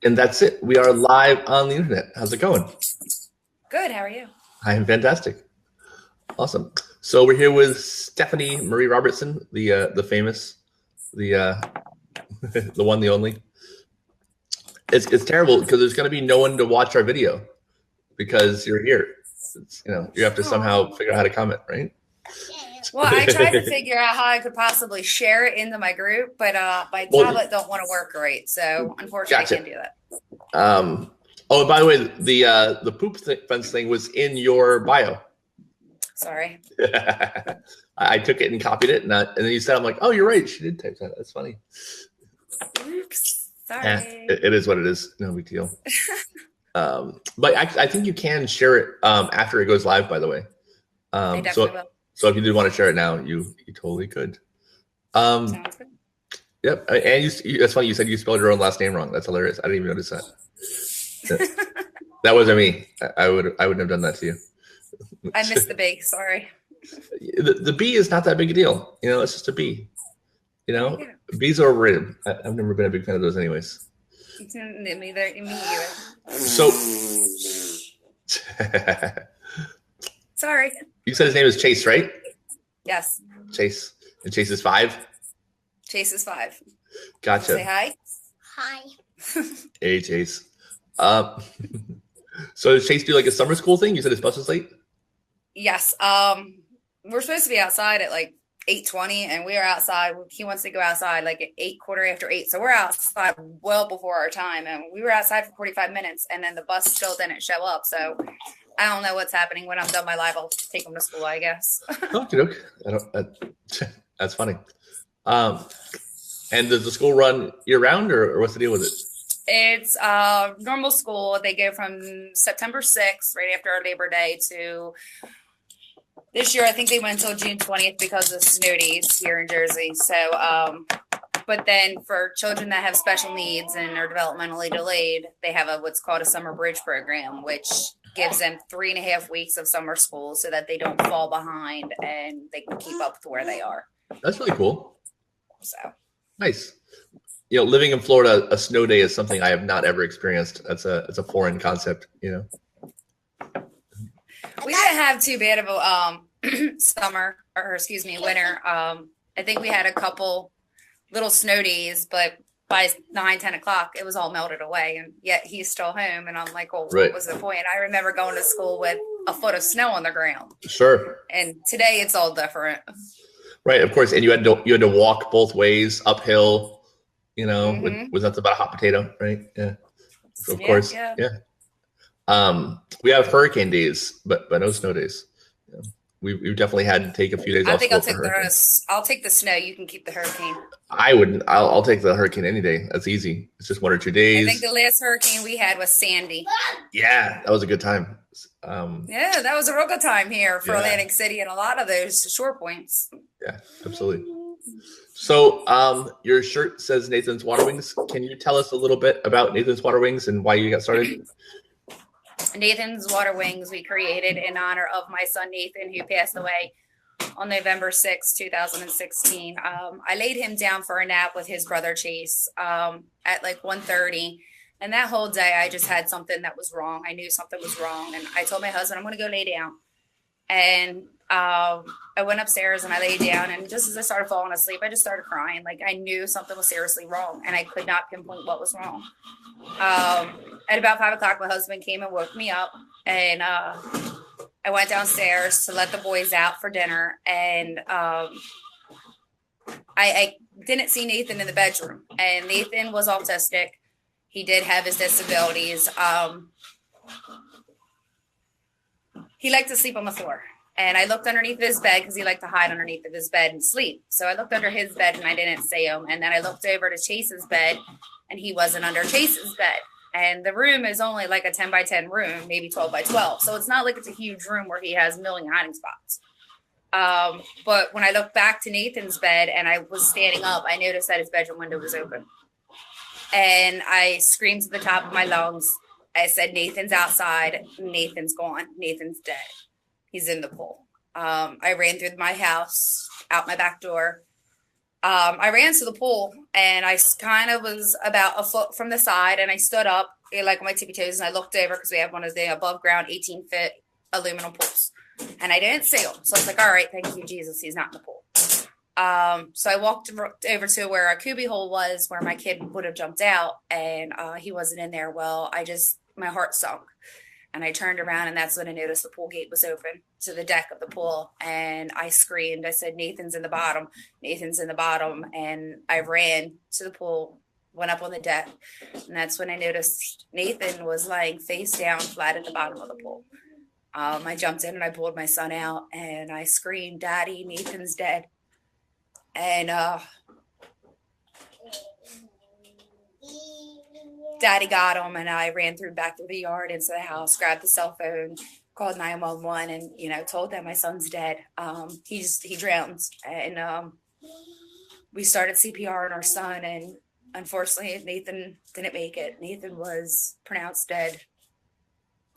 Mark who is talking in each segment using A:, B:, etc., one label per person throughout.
A: And that's it. We are live on the internet. How's it going?
B: Good. How are you?
A: I am fantastic. Awesome. So we're here with Stephanie Marie Robertson, the famous, the the one, the only. It's terrible because there's going to be no one to watch our video because you're here. You have to somehow figure out how to comment, right?
B: Well, I tried to figure out how I could possibly share it into my group, but my
A: Well,
B: tablet don't want to work right, so unfortunately,
A: gotcha.
B: I can't do that.
A: Oh, and by the way, the fence thing was in your bio.
B: Sorry.
A: I took it and copied it, and then you said, "I'm like, oh, you're right. She did type that. That's funny."
B: Oops. Sorry.
A: It is what it is. No big deal. But I think you can share it after it goes live. By the way,
B: I definitely will.
A: so if you did want to share it now, you totally could.
B: Sounds good.
A: Yep. And that's funny. You said you spelled your own last name wrong. That's hilarious. I didn't even notice that. That wasn't me. I wouldn't have done that to you.
B: I missed the B. Sorry.
A: The B is not that big a deal. It's just a B.
B: Yeah.
A: Bees are overrated. I've never been a big fan of those, anyways.
B: Me either.
A: So,
B: Sorry.
A: you said his name is Chase, right?
B: Yes.
A: Chase. And Chase is 5?
B: Chase is 5.
A: Gotcha.
B: Say hi.
C: Hi.
A: Hey, Chase. So does Chase do like a summer school thing? You said his bus was late?
B: Yes. We're supposed to be outside at like 8:20, and we are outside. He wants to go outside like at 8:15. So we're outside well before our time, and we were outside for 45 minutes, and then the bus still didn't show up. So I don't know what's happening. When I'm done my live, I'll take him to school, I guess.
A: Okay. That's funny. And does the school run year round, or what's the deal with it?
B: It's normal school. They go from September 6th, right after our Labor Day, to this year. I think they went until June 20th because of snow days here in Jersey. So, but then for children that have special needs and are developmentally delayed, they have what's called a summer bridge program, which gives them 3.5 weeks of summer school so that they don't fall behind and they can keep up with where they are.
A: That's really cool.
B: So
A: nice. Living in Florida, a snow day is something I have not ever experienced. It's a foreign concept.
B: We didn't have too bad of a winter. I think we had a couple little snow days, but by 9-10 o'clock, it was all melted away, and yet he's still home. And I'm like, well,
A: right.
B: What was the point? I remember going to school with a foot of snow on the ground.
A: Sure.
B: And today it's all different.
A: Right, of course. And you had to walk both ways uphill. Was that about a hot potato, right? Yeah. So of course. Yeah. We have hurricane days, but no snow days. Yeah. We've definitely had to take a few days off.
B: I think I'll take the snow. You can keep the hurricane.
A: I wouldn't. I'll take the hurricane any day. That's easy. It's just 1 or 2 days.
B: I think the last hurricane we had was Sandy.
A: Yeah, that was a good time.
B: Yeah, that was a real good time here for Atlantic City and a lot of those shore points.
A: Yeah, absolutely. So your shirt says Nathan's Water Wings. Can you tell us a little bit about Nathan's Water Wings and why you got started?
B: Nathan's Water Wings we created in honor of my son Nathan, who passed away on November 6, 2016. I laid him down for a nap with his brother Chase at like 1:30. And that whole day I just had something that was wrong. I knew something was wrong. And I told my husband, I'm going to go lay down. And I went upstairs and I laid down, and just as I started falling asleep, I just started crying. Like I knew something was seriously wrong, and I could not pinpoint what was wrong. At about 5 o'clock, my husband came and woke me up, and I went downstairs to let the boys out for dinner, and I didn't see Nathan in the bedroom, and Nathan was autistic. He did have his disabilities. He liked to sleep on the floor. And I looked underneath his bed because he liked to hide underneath of his bed and sleep. So I looked under his bed and I didn't see him. And then I looked over to Chase's bed and he wasn't under Chase's bed. And the room is only like a 10 by 10 room, maybe 12 by 12. So it's not like it's a huge room where he has a million hiding spots. But when I looked back to Nathan's bed and I was standing up, I noticed that his bedroom window was open. And I screamed to the top of my lungs. I said, Nathan's outside. Nathan's gone. Nathan's dead. He's in the pool. I ran through my house, out my back door, I ran to the pool and I kind of was about a foot from the side and I stood up like on my tippy toes and I looked over because we have one of the above ground 18-foot aluminum pools and I didn't see him. So I was like, all right, thank you, Jesus. He's not in the pool. So I walked over to where a cubby hole was where my kid would have jumped out and he wasn't in there. Well, my heart sunk. And I turned around and that's when I noticed the pool gate was open to the deck of the pool. And I screamed, I said, Nathan's in the bottom, Nathan's in the bottom. And I ran to the pool, went up on the deck. And that's when I noticed Nathan was lying face down flat at the bottom of the pool. I jumped in and I pulled my son out and I screamed, Daddy, Nathan's dead. And Daddy got him and I ran back through the yard into the house, grabbed the cell phone, called 911 and, told them my son's dead. He drowned and we started CPR on our son and unfortunately Nathan didn't make it. Nathan was pronounced dead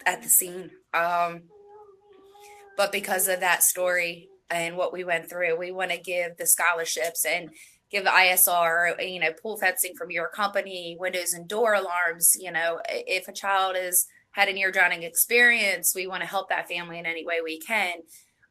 B: at the scene. But because of that story and what we went through, we want to give the scholarships and give the ISR, pool fencing from your company, windows and door alarms. If a child has had a near drowning experience, we want to help that family in any way we can.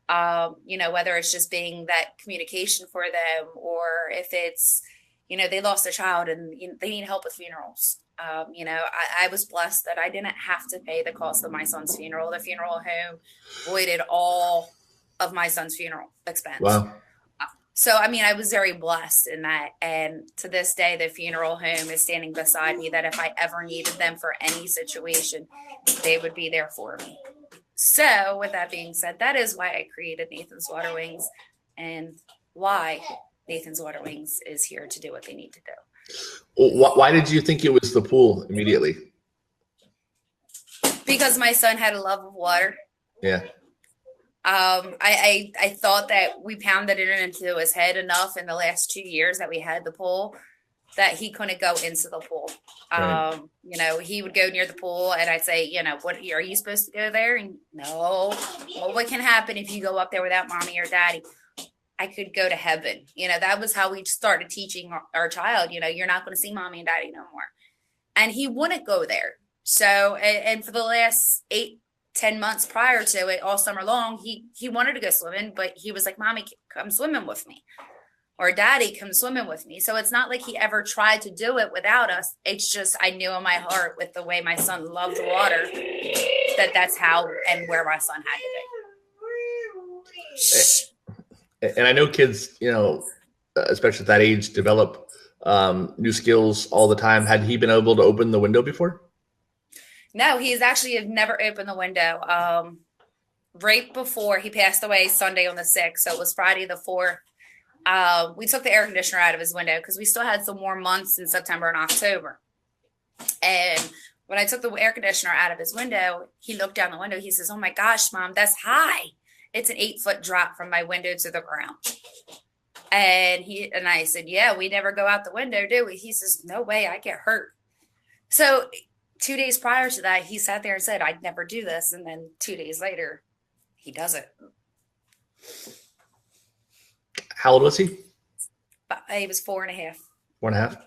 B: Whether it's just being that communication for them or if it's, they lost a child and they need help with funerals. I was blessed that I didn't have to pay the cost of my son's funeral. The funeral home voided all of my son's funeral expense.
A: Wow.
B: So, I was very blessed in that. And to this day, the funeral home is standing beside me that if I ever needed them for any situation, they would be there for me. So with that being said, that is why I created Nathan's Water Wings and why Nathan's Water Wings is here to do what they need to do.
A: Why did you think it was the pool immediately?
B: Because my son had a love of water.
A: Yeah.
B: I thought that we pounded it into his head enough in the last 2 years that we had the pool that he couldn't go into the pool.
A: Right.
B: He would go near the pool and I'd say, what are you supposed to go there? And no, well, what can happen if you go up there without mommy or daddy? I could go to heaven. That was how we started teaching our child, you're not going to see mommy and daddy no more. And he wouldn't go there. So, and for the last 8-10 months prior to it, all summer long, he wanted to go swimming, but he was like, Mommy, come swimming with me. Or Daddy, come swimming with me. So it's not like he ever tried to do it without us. It's just I knew in my heart with the way my son loved water that's how and where my son had to be.
A: And I know kids, especially at that age, develop new skills all the time. Had he been able to open the window before?
B: No, he's actually never opened the window. Right before he passed away, Sunday on the 6th, so it was Friday the 4th. We took the air conditioner out of his window because we still had some warm months in September and October. And when I took the air conditioner out of his window, he looked down the window. He says, "Oh my gosh, Mom, that's high. It's an 8-foot drop from my window to the ground." And I said, "Yeah, we never go out the window, do we?" He says, "No way, I get hurt." So 2 days prior to that, he sat there and said, "I'd never do this." And then 2 days later, he does it.
A: How old was he?
B: He was 4.5.
A: 4.5.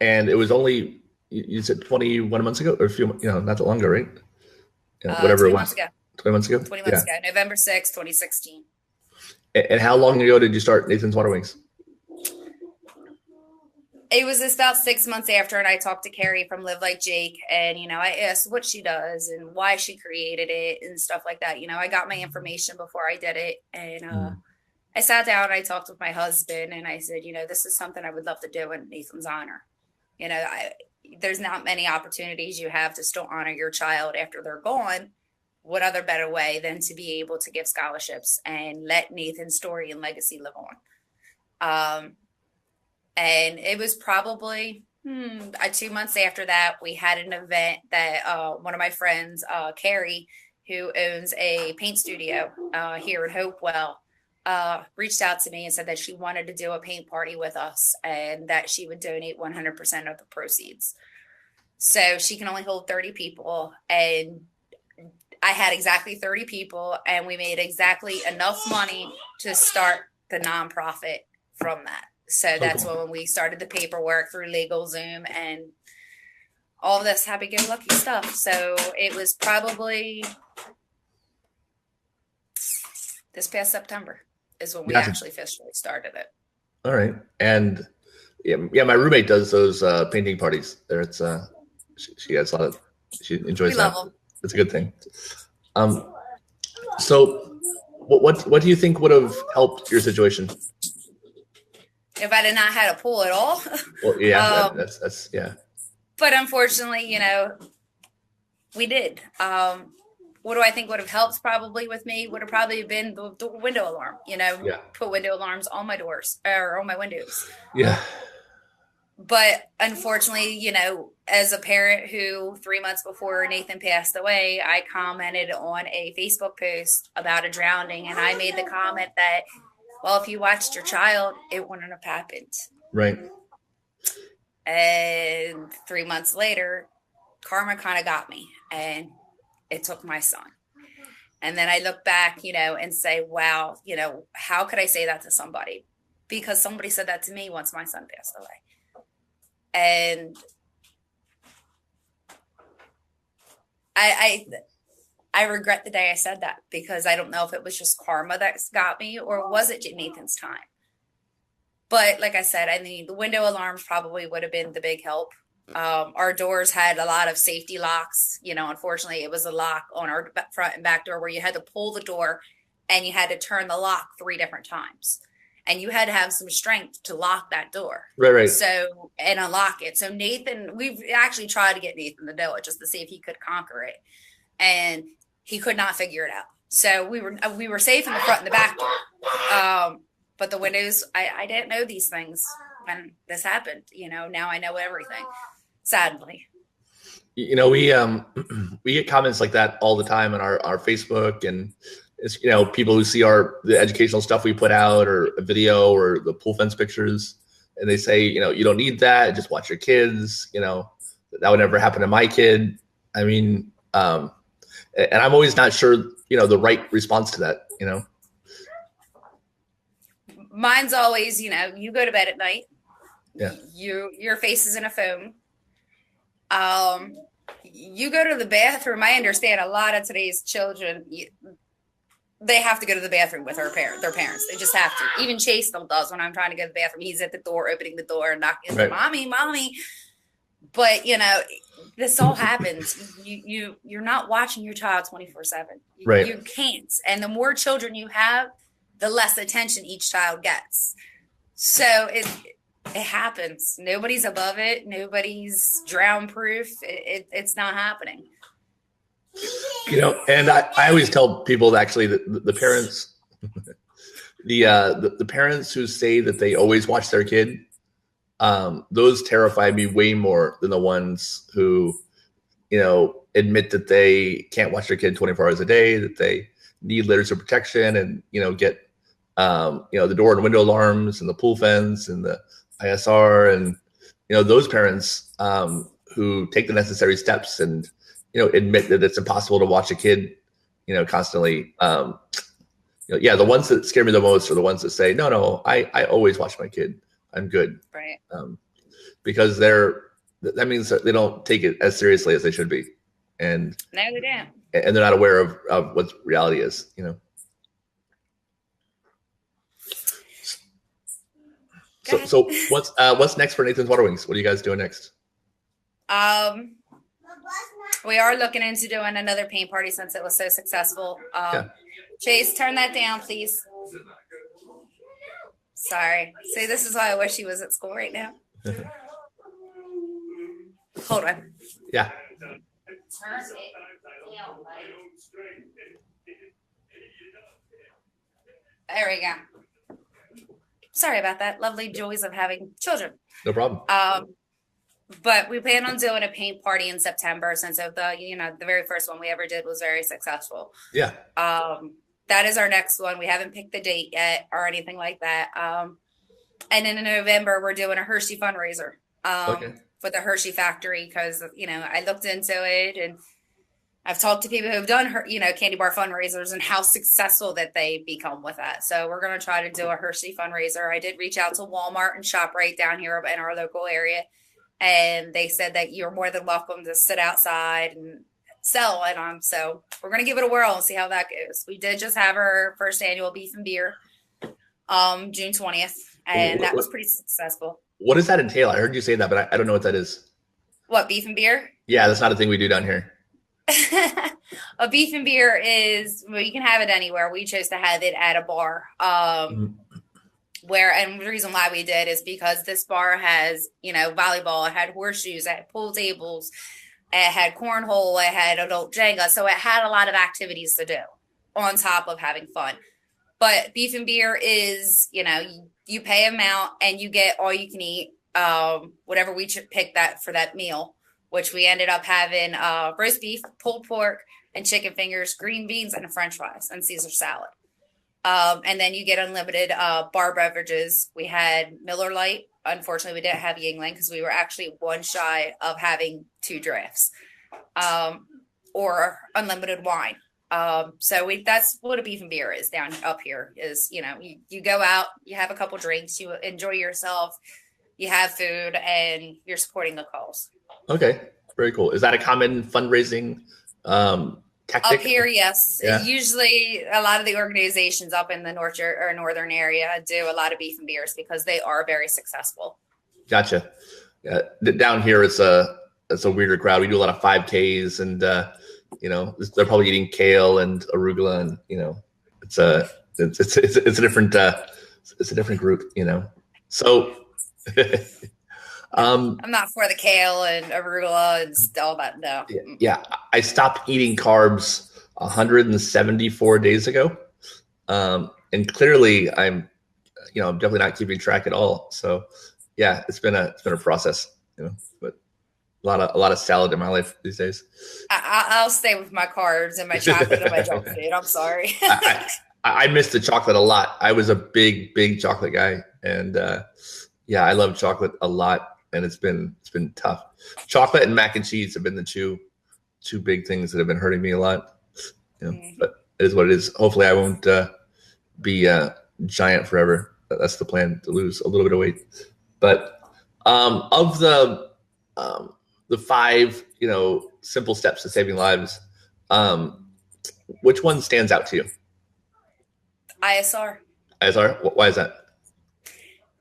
A: And it was only, you said 21 months ago or a few, not that long ago, right? Whatever it was. 20 months ago?
B: 20 months ago. November 6th, 2016.
A: And how long ago did you start Nathan's Water Wings?
B: It was just about 6 months after, and I talked to Carrie from Live Like Jake, and, I asked what she does and why she created it and stuff like that. I got my information before I did it, and I sat down, I talked with my husband, and I said, this is something I would love to do in Nathan's honor. There's not many opportunities you have to still honor your child after they're gone. What other better way than to be able to give scholarships and let Nathan's story and legacy live on? And it was probably 2 months after that, we had an event that one of my friends, Carrie, who owns a paint studio here in Hopewell, reached out to me and said that she wanted to do a paint party with us and that she would donate 100% of the proceeds. So she can only hold 30 people. And I had exactly 30 people, and we made exactly enough money to start the nonprofit from that. So that's
A: cool.
B: when we started the paperwork through LegalZoom and all of this happy-go-lucky stuff. So it was probably this past September is when we
A: Gotcha.
B: actually officially started it.
A: All right. And yeah, my roommate does those painting parties. There, it's she has a lot of, she enjoys
B: We
A: that.
B: love them.
A: It's a good thing. So what do you think would have helped your situation?
B: If I did not have a pool at all.
A: Well, yeah, that's yeah.
B: But unfortunately, we did. What do I think would have helped probably with me would have probably been the window alarm,
A: Yeah.
B: put window alarms on my doors or on my windows.
A: Yeah.
B: But unfortunately, as a parent who 3 months before Nathan passed away, I commented on a Facebook post about a drowning. And I made the comment that, well, if you watched your child, it wouldn't have happened.
A: Right.
B: And 3 months later, karma kind of got me and it took my son. And then I look back, and say, wow, how could I say that to somebody? Because somebody said that to me once my son passed away. And I regret the day I said that, because I don't know if it was just karma that got me or was it Nathan's time. But like I said, the window alarms probably would have been the big help. Our doors had a lot of safety locks. Unfortunately, it was a lock on our front and back door where you had to pull the door and you had to turn the lock 3 different times. And you had to have some strength to lock that door.
A: Right.
B: So, and unlock it. So Nathan, we've actually tried to get Nathan to do it just to see if he could conquer it. And he could not figure it out. So we were safe in the front and the back door. But the windows, I didn't know these things when this happened. Now I know everything, sadly.
A: We get comments like that all the time on our Facebook, and it's, people who see the educational stuff we put out, or a video, or the pool fence pictures, and they say, you don't need that. Just watch your kids. That would never happen to my kid. I mean, and I'm always not sure, the right response to that.
B: Mine's always, you go to bed at night.
A: Yeah.
B: Your face is in a phone. You go to the bathroom. I understand a lot of today's children, they have to go to the bathroom with their parents. They just have to. Even Chase still does. When I'm trying to go to the bathroom, he's at the door, opening the door and knocking, right. Mommy. But this all happens. You're not watching your child 24/7.
A: Right.
B: You can't. And the more children you have, the less attention each child gets. So it happens. Nobody's above it. Nobody's drown proof. It's not happening.
A: And I always tell people that actually the parents, the parents who say that they always watch their kid, those terrify me way more than the ones who, admit that they can't watch their kid 24 hours a day, that they need layers of protection, and get the door and window alarms and the pool fence and the ISR, and those parents who take the necessary steps and admit that it's impossible to watch a kid constantly. The ones that scare me the most are the ones that say, no, I always watch my kid, I'm good.
B: Right.
A: Because that means that they don't take it as seriously as they should be, and
B: no, they don't,
A: and they're not aware of what reality is. So what's next for Nathan's Water Wings? What are you guys doing next?
B: We are looking into doing another paint party since it was so successful. Chase, turn that down, please. Sorry. See, this is why I wish he was at school right now. Hold on.
A: Yeah.
B: Turn it down, buddy. There we go. Sorry about that. Lovely joys of having children.
A: No problem.
B: But we plan on doing a paint party in September, since of the very first one we ever did was very successful.
A: Yeah.
B: That is our next one. We haven't picked the date yet or anything like that. And then in November, we're doing a Hershey fundraiser for the Hershey factory, because, I looked into it, and I've talked to people who've done candy bar fundraisers and how successful that they become with that. So we're going to try to do a Hershey fundraiser. I did reach out to Walmart and ShopRite down here in our local area, and they said that you're more than welcome to sit outside and sell it on. So we're going to give it a whirl and see how that goes. We did just have our first annual beef and beer, June 20th, and that was pretty successful.
A: What does that entail? I heard you say that, but I don't know what that is.
B: What, beef and beer?
A: Yeah, that's not a thing we do down here.
B: A beef and beer is, well, you can have it anywhere. We chose to have it at a bar. And the reason why we did is because this bar has, volleyball, it had horseshoes, it had pool tables, it had cornhole, it had adult Jenga. So it had a lot of activities to do on top of having fun. But beef and beer is, you pay amount and you get all you can eat, whatever we pick that for that meal, which we ended up having roast beef, pulled pork, and chicken fingers, green beans, and French fries, and Caesar salad. And then you get unlimited bar beverages. We had Miller Lite. Unfortunately, we didn't have Yingling because we were actually one shy of having 2 drafts, or unlimited wine. So that's what a beef and beer is down up here is, you go out, you have a couple drinks, you enjoy yourself, you have food, and you're supporting the cause.
A: Okay. Very cool. Is that a common fundraising tactic?
B: Up here, yes.
A: Yeah.
B: Usually a lot of the organizations up in the northern area do a lot of beef and beers because they are very successful. Gotcha.
A: Yeah. Down here, it's a weirder crowd. We do a lot of 5Ks and, they're probably eating kale and arugula and, it's a different group, So
B: I'm not for the kale and arugula and all that. No.
A: Yeah. I stopped eating carbs 174 days ago. And clearly I'm definitely not keeping track at all. So yeah, it's been a process, but a lot of salad in my life these days.
B: I'll stay with my carbs and my chocolate and my junk food. I'm sorry.
A: I miss the chocolate a lot. I was a big chocolate guy. And, I love chocolate a lot. And it's been tough. Chocolate and mac and cheese have been the two big things that have been hurting me a lot. But it is what it is. Hopefully, I won't be giant forever. That's the plan, to lose a little bit of weight. But of the 5 simple steps to saving lives, which one stands out to you?
B: ISR.
A: ISR. Why is that?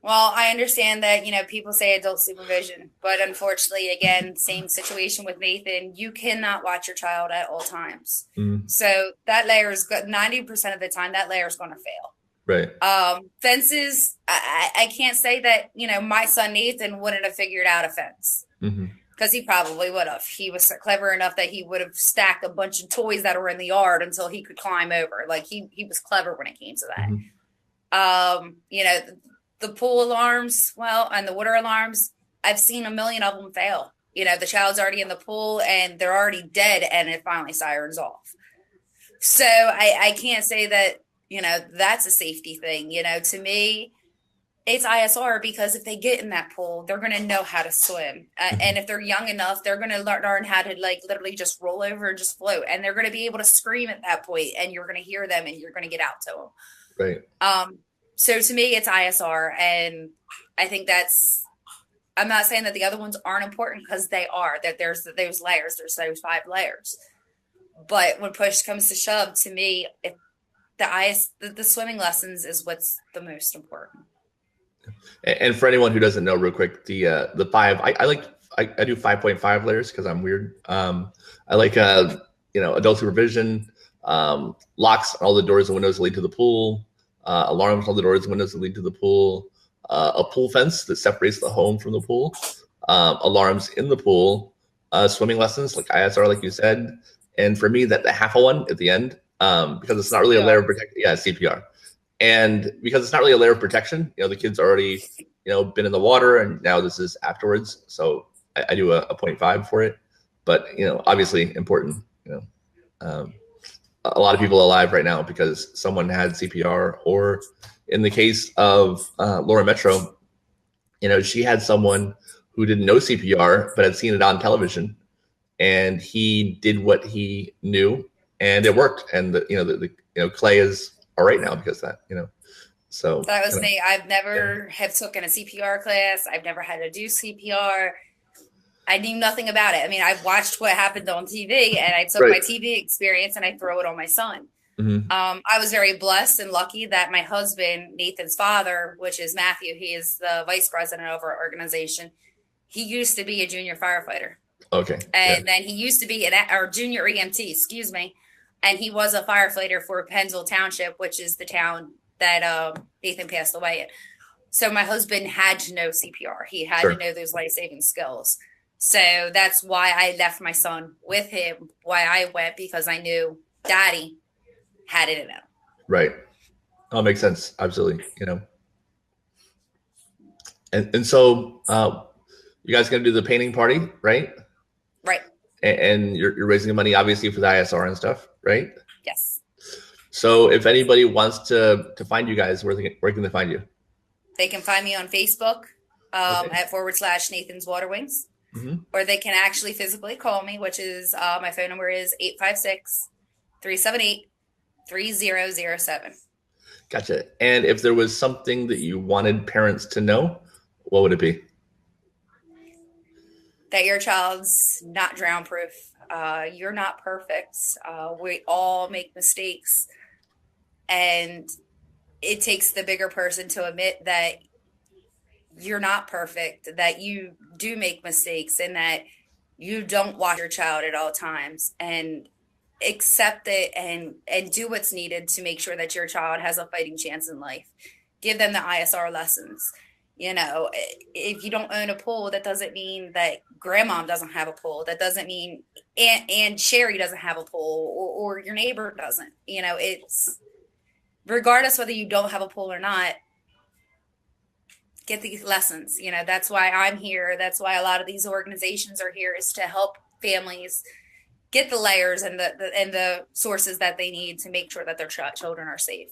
B: Well, I understand that, people say adult supervision, but unfortunately, again, same situation with Nathan. You cannot watch your child at all times. So that layer is good. 90% of the time, that layer is going to fail.
A: Right.
B: Fences, I can't say that, my son Nathan wouldn't have figured out a fence because he probably would have. He was clever enough that he would have stacked a bunch of toys that were in the yard until he could climb over. Like he was clever when it came to that. The pool alarms, and the water alarms, I've seen a million of them fail. The child's already in the pool and they're already dead and it finally sirens off. So I can't say that, that's a safety thing. To me, it's ISR because if they get in that pool, they're going to know how to swim. And if they're young enough, they're going to learn how to literally just roll over and just float. And they're going to be able to scream at that point and you're going to hear them and you're going to get out to them.
A: Right.
B: So to me, it's ISR. And I think I'm not saying that the other ones aren't important because they are, that there's those layers, there's those 5 layers. But when push comes to shove, to me, the swimming lessons is what's the most important.
A: And for anyone who doesn't know, real quick, the 5, I do 5.5 layers because I'm weird. I like, adult supervision, locks on all the doors and windows that lead to the pool, alarms on all the doors and windows that lead to the pool, a pool fence that separates the home from the pool, alarms in the pool, swimming lessons like ISR, like you said. And for me, that the half one at the end, because it's not really a layer of protection. Yeah, CPR. And because it's not really a layer of protection, the kid's already, been in the water and now this is afterwards. So I do a 0.5 for it, but, obviously important, a lot of people alive right now because someone had CPR, or in the case of Laura Metro, she had someone who didn't know CPR, but had seen it on television and he did what he knew, and it worked. And Clay is all right now because of that. So
B: that was me. I've never have taken a CPR class. I've never had to do CPR. I knew nothing about it. I mean, I've watched what happened on TV, and I took my TV experience and I throw it on my son.
A: Mm-hmm.
B: I was very blessed and lucky that my husband, Nathan's father, which is Matthew, he is the vice president of our organization. He used to be a junior firefighter.
A: Okay.
B: And then he used to be our junior EMT, excuse me. And he was a firefighter for Pennsville Township, which is the town that Nathan passed away in. So my husband had to know CPR. He had to know those life-saving skills. So that's why I left my son with him, why I went, because I knew Daddy had it in him.
A: Right. Oh, makes sense. Absolutely. And so you guys going to do the painting party, right?
B: Right.
A: And you're raising money, obviously, for the ISR and stuff, right?
B: Yes.
A: So if anybody wants to find you guys, where can they find you?
B: They can find me on Facebook at / Nathan's Water Wings.
A: Mm-hmm.
B: Or they can actually physically call me, which is my phone number is 856-378-3007.
A: Gotcha. And if there was something that you wanted parents to know, what would it be?
B: That your child's not drown proof. You're not perfect. We all make mistakes. And it takes the bigger person to admit that you're not perfect, that you do make mistakes, and that you don't watch your child at all times, and accept it and do what's needed to make sure that your child has a fighting chance in life. Give them the ISR lessons. If you don't own a pool, that doesn't mean that grandmom doesn't have a pool. That doesn't mean Aunt Sherry doesn't have a pool, or your neighbor doesn't. It's regardless whether you don't have a pool or not, get these lessons. That's why I'm here. That's why a lot of these organizations are here, is to help families get the layers and the sources that they need to make sure that their children are safe.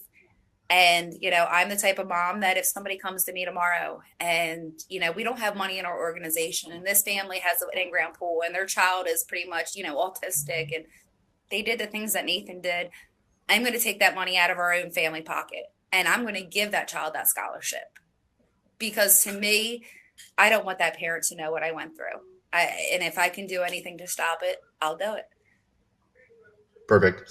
B: And, I'm the type of mom that if somebody comes to me tomorrow and, we don't have money in our organization, and this family has an in-ground pool and their child is pretty much, autistic, and they did the things that Nathan did, I'm going to take that money out of our own family pocket, and I'm going to give that child that scholarship. Because to me, I don't want that parent to know what I went through. And if I can do anything to stop it, I'll do it.
A: Perfect.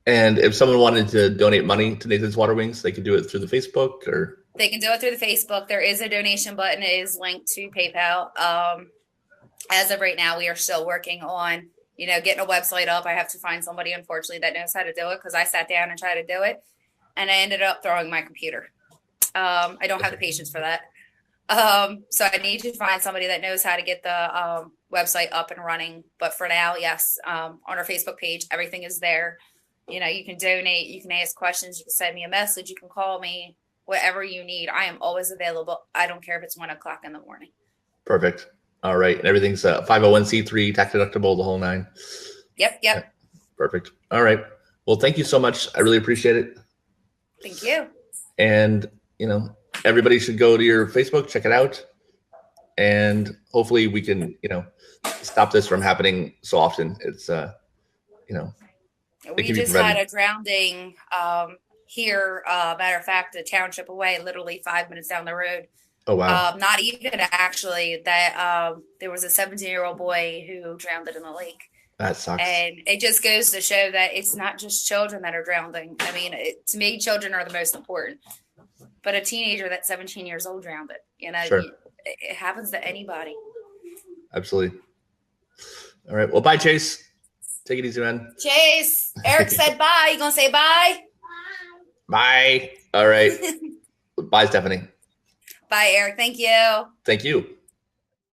A: And if someone wanted to donate money to Nathan's Water Wings, they could do it through the Facebook, or?
B: They can do it through the Facebook. There is a donation button. It is linked to PayPal. As of right now, we are still working on, getting a website up. I have to find somebody, unfortunately, that knows how to do it, because I sat down and tried to do it, and I ended up throwing my computer. I don't have the patience for that. So I need to find somebody that knows how to get the website up and running. But for now, yes, on our Facebook page, everything is there. You can donate, you can ask questions, you can send me a message, you can call me, whatever you need. I am always available. I don't care if it's 1:00 in the morning.
A: Perfect. All right. And everything's 501c3, tax deductible, the whole nine.
B: Yep.
A: Yeah. Perfect. All right. Well, thank you so much. I really appreciate it.
B: Thank you.
A: And, everybody should go to your Facebook, check it out. And hopefully we can, stop this from happening so often. It's,
B: we just had a drowning here. Matter of fact, a township away, literally 5 minutes down the road.
A: Oh, wow.
B: Not even actually, that there was a 17-year-old boy who drowned in the lake.
A: That sucks. And
B: it just goes to show that it's not just children that are drowning. I mean, to me, children are the most important. But a teenager that's 17 years old drowned it.
A: Sure.
B: It happens to anybody.
A: Absolutely. All right. Well, bye, Chase. Take it easy, man.
B: Chase, Eric said bye. You gonna say bye?
A: Bye. All right. Bye, Stephanie.
B: Bye, Eric. Thank you.
A: Thank you.